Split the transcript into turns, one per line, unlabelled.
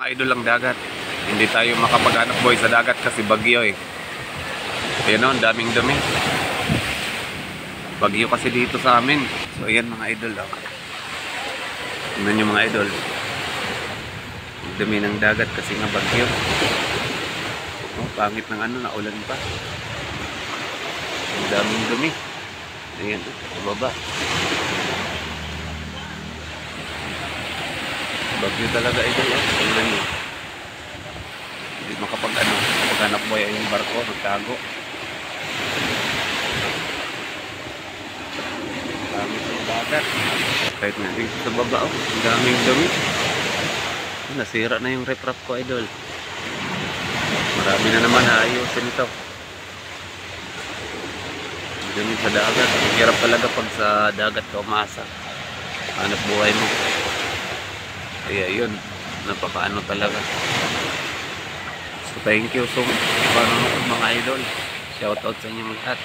Mga idol lang dagat. Hindi tayo makapag-hanap boy sa dagat kasi bagyo eh. Ayan o, ang daming dumi. Bagyo kasi dito sa amin. So ayan mga idol oh. Tingnan nyo mga idol. Ang dumi ng dagat kasi nga bagyo. Oh, pangit ng ano, naulan pa. Ang daming dumi. Ayan, sa baba. Bagyo talaga idol oh. Tingnan nyo. Hindi makapag-hanap buhay yung barko, nagtago. Dami sa dagat. Kahit na dito sa baba oh, ang daming dumi. Nasira na yung refrap ko idol. Marami na naman ayusin ito. Dumi sa dagat. Hirap talaga pag sa dagat ka umasa. Hanap buhay mo. Kaya yun, napakaano talaga. So thank you so much mga idol. Shout out sa inyo lahat.